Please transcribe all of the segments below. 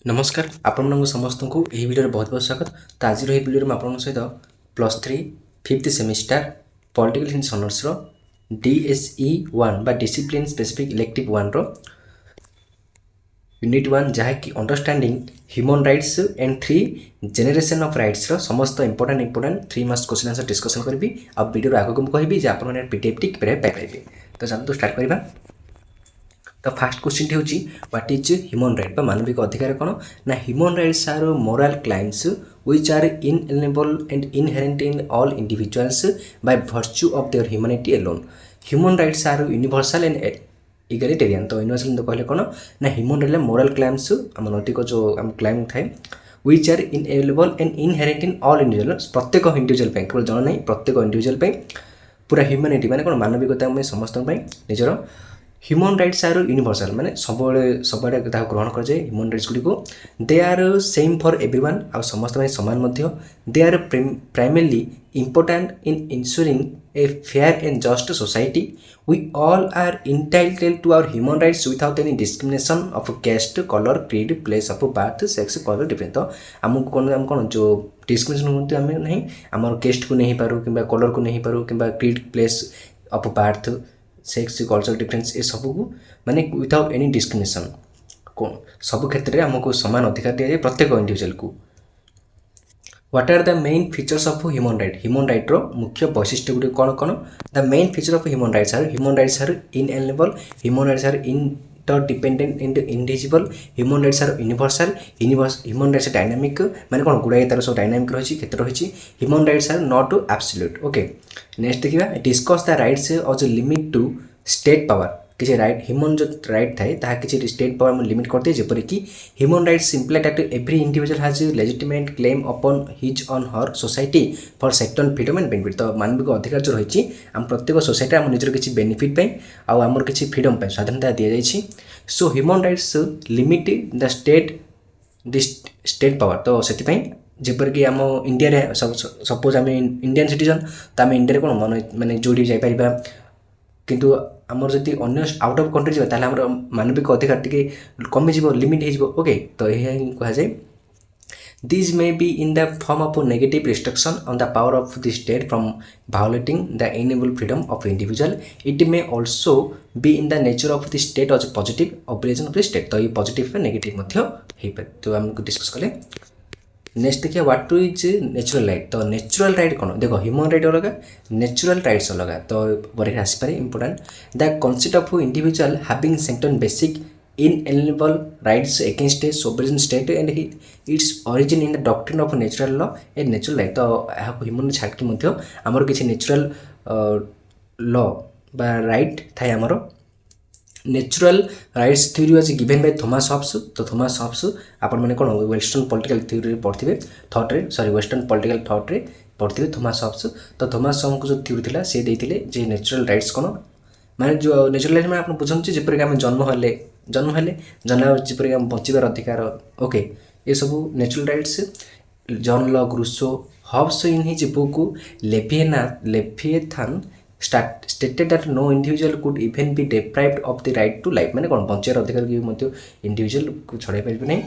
नमस्कार आपण समस्त को यही वीडियो बहुत बहुत स्वागत। तो आज यही वीडियो में आप सहित +3 5th semester political science honours रो DSE 1 बा डिसिप्लिन स्पेसिफिक इलेक्टिव 1 रो यूनिट 1 जहाँकि understanding human rights and 3 generation of rights रो समस्त important 3 marks question answer discussion करी। आ वीडियो आगे मुझे कहबी जे आपण PDF टी पाई पाइबे। तो चलो स्टार्ट करबा। तो फास्ट क्वेश्चन हूँ व्हाट इज ह्यूमन राइट मानविक अधिकार कौन ना human rights are moral claims which are inalienable and inherent in all individuals by virtue of their humanity alone. Human rights are universal and egalitarian. तो universal कहले कौन ना human right moral climbs आम नैतिक जो आम क्लाइम थाए which are inalienable and inherent in all individual प्रत्येक इंडिविजुअल केवल जन नहीं प्रत्येक इंडिविजुअल पूरा ह्यूमैनिटी माने कौन मानविकता में समस्त निजर ह्यूमन राइट्स आर यूनिवर्सल माने सब ग्रहण कर जाए ह्यूमन राइट्स गुडी को they are same for everyone आ समस्त समान मध्य they are primarily important in ensuring a fair and just society we all are entitled to our human rights without any discrimination of caste colour creed place of birth sex colour different. तो आमको कौन जो discrimination होती आम नहीं आम cast को नहीं पारू कि कलर को नहीं पारू कि creed place of birth sex culture difference ये सब को माने विदाउट एनी डिस्क्रिमिनेशन कौन सब क्षेत्र में आमको समान अधिकार दि जाए प्रत्येक इंडिविजुअल को। What are the main features of human right रो मुख्य वैशिष्ट्य गुडी कौन कौन the main feature of human rights are inalienable human rights are interdependent and individual human rights are universal human rights dynamic माने कौन गुड़ाए तार सब डायनामिक रही क्षेत्र रही human rights are not absolute. Okay next देखिए discuss the rights of limit to state power किसी राइट ह्यूमन जो राइट थाए ताहा किसी स्टेट पावर में लिमिट करते जेपर कि human rights imply that every individual has legitimate claim upon his on her society for certain freedom and benefit. तो मानविक अधिकार जो रही आम प्रत्येक सोसाइटी आम निजर किसी बेनिफिट आमर किसी फ्रीडम स्वाधीनता दि जाए। So human rights limit the state power. तो से जेपर कि आम इंडिया सपोज आम इंडियन सिटीजन तो आम इंडिया कौन मन माने जोड़ी जापर किंतु आमर जदि अन्य आउट ऑफ कंट्री जाए आमर मानविक अधिकार टी कमिज लिमिट हो। ओके तो यह कह जाए this may be in the form of negative restriction on the power of the state from violating the enable freedom of individual it may also be in the nature of the state as positive operation of the state. तो ये positive negative तो आमको discuss कले। Next देखिए what two is natural right. तो natural right कौन देखो human right अलग नेचुरल राइट्स अलग। तो परीक्षा आसपे important the concept of individual having certain basic inalienable rights against a sovereign state and its origin in the doctrine of natural law and natural right. तो human छाड़की आमर किसी natural law बा right थाए आमर natural rights theory was given by Thomas Hobbes. तो Thomas Hobbes आपण मैंने कौन वेस्टर्न पॉलिटिकल थ्योरी पढ़े थॉट रे सॉरी वेस्टर्न पॉलिटिकल थॉट रे पढ़े थॉमस हॉब्स। तो थॉमस हॉब्स जो थ्योरी थिला से देइतिले जे नेचुरल राइट्स कौन माने जो नेचुरल राइट में आप बुझे जेपर आम जन्म हेले जेपर आम बचार अधिकार। ओके ये सब natural rights John Locke Rousseau Hobbes in his book Leviathan stated that no individual could even be deprived of the right to life माने कौन बचार अधिकार की इंडिविजुअल को छड़ाई पारे नहीं।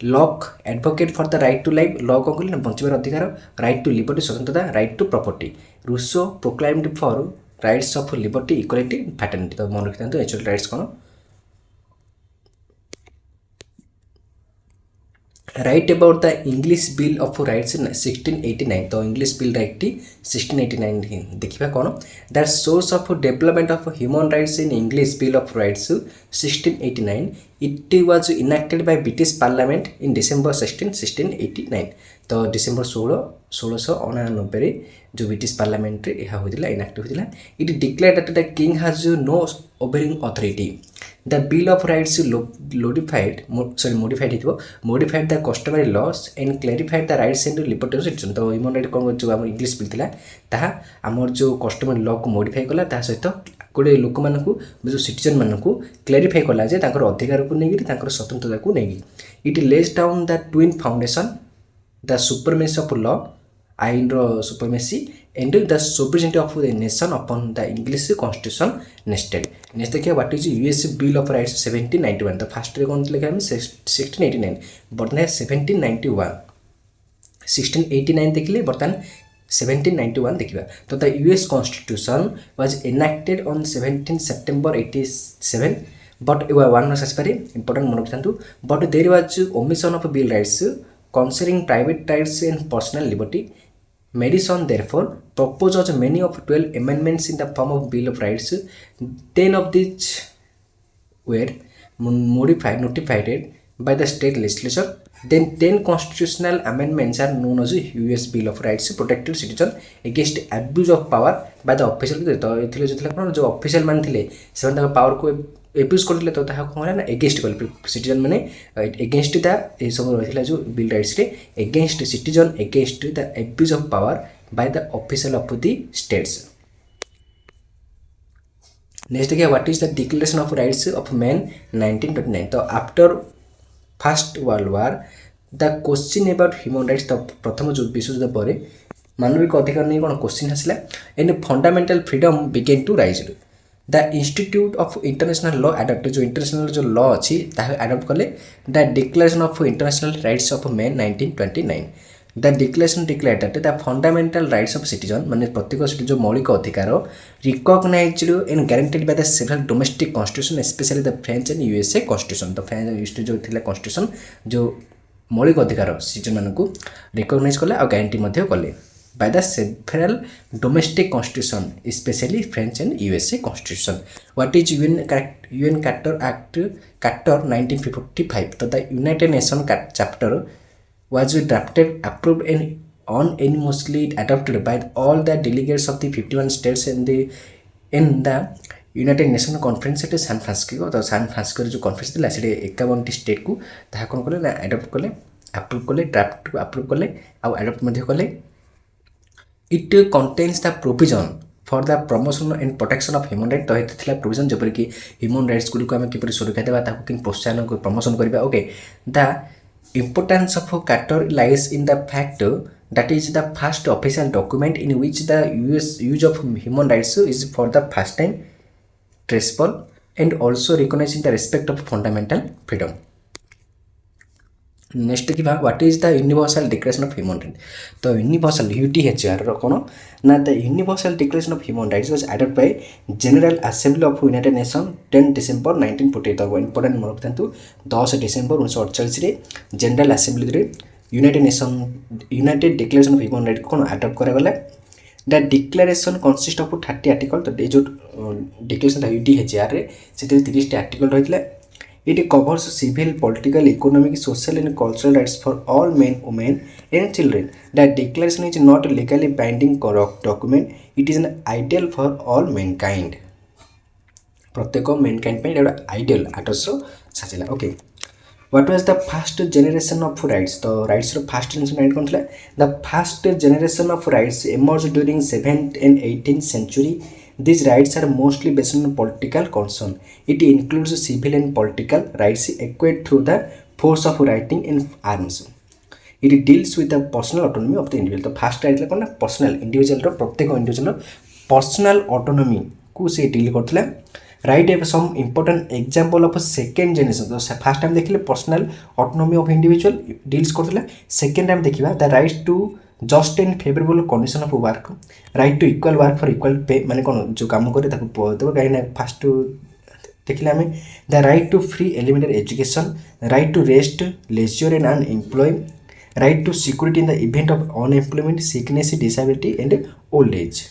Locke advocate for the right to life law कौन कहले बचार अधिकार राइट टू लिबर्टी स्वतंत्रता right to property Rousseau proclaimed for rights of liberty equality fraternity. तो मन रखिता नेचुरल राइट्स कौन right about the English bill of rights 1689। तो इंग्लिश बिल राइट 1689 देखिए कौन the source of development of human rights in English bill of rights 1689 it was enacted by British parliament in December 1689। तो December 1699 जो British parliament रे यह होइदिला enact होइदिला it declared that the king has no overriding authority the bill of rights modified the customary laws and clarified the rights and liberties of citizens। तो human right कौन जो आम English bill था ताहा आमर जो कस्टमरी लॉ को modify कला ता सहित गोटे लोक मानू जो सिटीजन मानू क्लेरिफाई कला जे तांकर अधिकार को लेकिन स्वतंत्रता को लेकिन it lays down the twin foundation the supremacy of law आईन रो supremacy and the sovereignty of the nation upon the English constitution nested. Next देखिए what is US Bill of Rights 1791 तो फास्ट रे कौन लिखा है 1689 बर्तमान 1791 1689 देखिले बर्तमान 1791 देखिबा तो the US Constitution was enacted on 17 September 87 but one was very important मन रखंतु but there was omission of bill rights concerning private rights and personal liberty. Madison therefore proposed many of 12 amendments in the form of Bill of Rights. 10 of these were notified by the state legislature. Then 10 constitutional amendments are known as US Bill of Rights protected citizen against abuse of power by the official. तो एथिले जतले कोन जो official मान थिले seven ता power को abuse करले तो ताहा कोन ना अगेंस्ट कल सिटीजन माने अगेंस्ट द ए सब रहिला जो बिल राइट्स रे against citizen against the abuse of power by the official of the states. Next देखिए what is the declaration of rights of man 1929 तो after first world war the question about human rights तो प्रथम विश्व युद्ध पर मानविक अधिकार नहीं कौन क्वेश्चन आसला and fundamental freedom began to rise. The institute of international law adopt जो इंटरनेशनल जो लॉ अच्छी एडप्ट कले the declaration of international rights of man 1929. The declaration declare that the fundamental rights of citizen माने प्रत्येक जो मौलिक अधिकार recognised and guaranteed by the several domestic constitution specially the French and USA constitution. तो French USA जो थिला constitution जो मौलिक अधिकार सिटीजन मानकू रिकॉग्नाइज कले और गारंटी मध्य कले by the several domestic constitution especially French and USA constitution. What is UN Carter Act Carter 1945 so the United Nations chapter was drafted approved and unanimously adopted by all the delegates of the 51 states in the United nation conference से San Francisco तो San Francisco जो conference था से 51 state को ताहा कौन कले ना एडप्ट कले अप्रूव कले ड्राफ्ट अप्रूव कले आउ एडप्ट मध्य कले. It contains the provision for the promotion and protection of human rights. तो ये थिला provision जपर कि human rights गुडी को हमें किपरि सुरक्षा देबा ताको कि प्रोत्साहन को प्रमोशन करबा. Okay the importance of Carter lies in the fact that is the first official document in which the use of human rights is for the first time traceable and also recognizing the respect of fundamental freedom. Next देखा what is the universal declaration of human right तो universal UDHR कौन ना the universal declaration of human rights was adopted by general assembly of united nation 10 December 1948 तो important मन रखतु 10 December 1948 रे general assembly रे united declaration of human right कौन adopt करा गला. The declaration consist of 30 article तो जो डिक्लेरेशन यूटीएचआर रे से 30 article रहितले. It covers civil, political, economic, social and cultural rights for all men, women and children. The declaration is not a legally binding document. It is an ideal for all mankind. प्रत्येक mankind पे एक ideal Adarsh साजिला. Okay. What was the first generation of rights? तो rights रो first generation right कौन थला? The first generation of rights emerged during 7th and 18th century. These rights are mostly based on political concern. It includes civil and political rights acquired through the force of writing and arms. It deals with the personal autonomy of the individual. तो first right कौन ना personal individual रो प्रत्येक individual personal autonomy को से deal करथिला. Right एव some important example of second generation तो first time देखिले personal autonomy of individual deals करथिला. सेकंड टाइम देखिबा the right to just and favourable condition of work right to equal work for equal pay माने कौन जो काम करे ताको देबो कहीं फर्स्ट देखिले हमें the right to free elementary education right to rest leisure and unemploy right to security in the event of unemployment sickness disability and old age.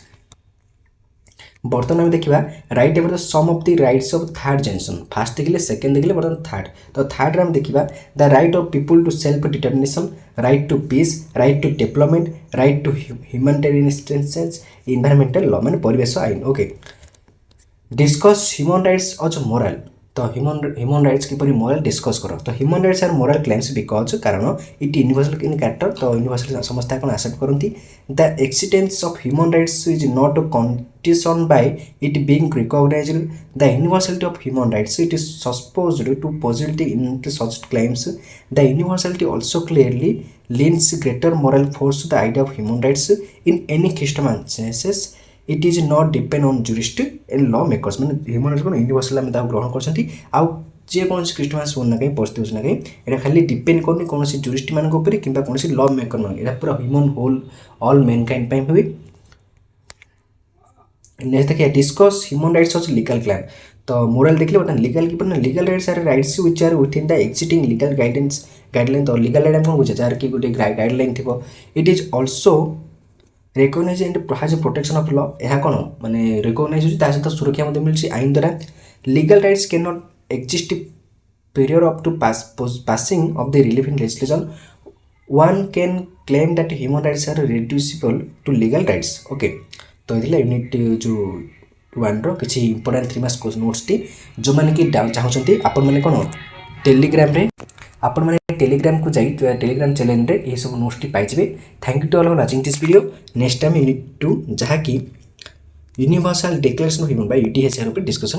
बर्तमान आम देखा right ever the some of the rights of third generation first देखिले second देखिले बर्तमान third तो third आम देखा the right of people to self determination right to peace right to development right to humanitarian assistance environmental law माने परिवेश आईन. Okay discuss human rights as moral तो ह्यूमन राइट्स किपरि मोरल डिस्कस कर तो human rights are moral claims because कारण it universal in character तो universal समस्त कौन एक्सेप्ट करती the existence of human rights is not condition by it being recognised the universality of human rights it is supposed to positive in such claims the universality also clearly leans greater moral force to the idea of human rights in any circumstances it is not depend on jurist and law makers ମାନେ human rights को universal ଆମେ ତାକୁ ଗ୍ରହଣ କରିଛନ୍ତି ଆଉ ଯେକୌଣସି Christmas ହୁଅନ୍ତୁ ନା କାହିଁ ପରିସ୍ଥିତି ହେଉଛି ନା କାହିଁ ଏଇଟା ଖାଲି ଡିପେଣ୍ଡ କରୁନି କୌଣସି ଜୁରିଷ୍ଟ ମାନଙ୍କ ଉପରେ କିମ୍ବା କୌଣସି ଲ ମେକର ମାନଙ୍କ ଏଇଟା ପୁରା ହ୍ୟୁମାନ ହୋଲ୍ ଅଲ୍ ମ୍ୟାନକାଇଣ୍ଡ ପାଇଁ ହୁଏ। नेक्स्ट देखिए discuss human rights of legal claim तो मोरल देखिए बता लीगल की पर legal rights are rights which are within the existing legal guideline तो लीगल राइट कौन बुझे जार की गोटे गाइडलाइन थी it is also recognise and has protection of law यह कौन माने रिकग्नाइज होती सहित सुरक्षा मिलती आईन द्वारा legal rights can not exist period up to passing of the relieving legislation one can claim that human rights are reducible to legal rights okay तो ये यूनिट जो वन किसी इंपोर्टाट 3 मास नोट्स टी जो मैंने कि चाहते आपण मैंने कौन टेलीग्राम रे आपण मैंने टेलीग्राम को जाई टेलीग्राम चैनल रे ये सब नोट्स टी पाइबे। Thank you to all for watching this video. Next time unit 2 जहाँ कि universal declaration of human by UDHR ऊपर डिस्कशन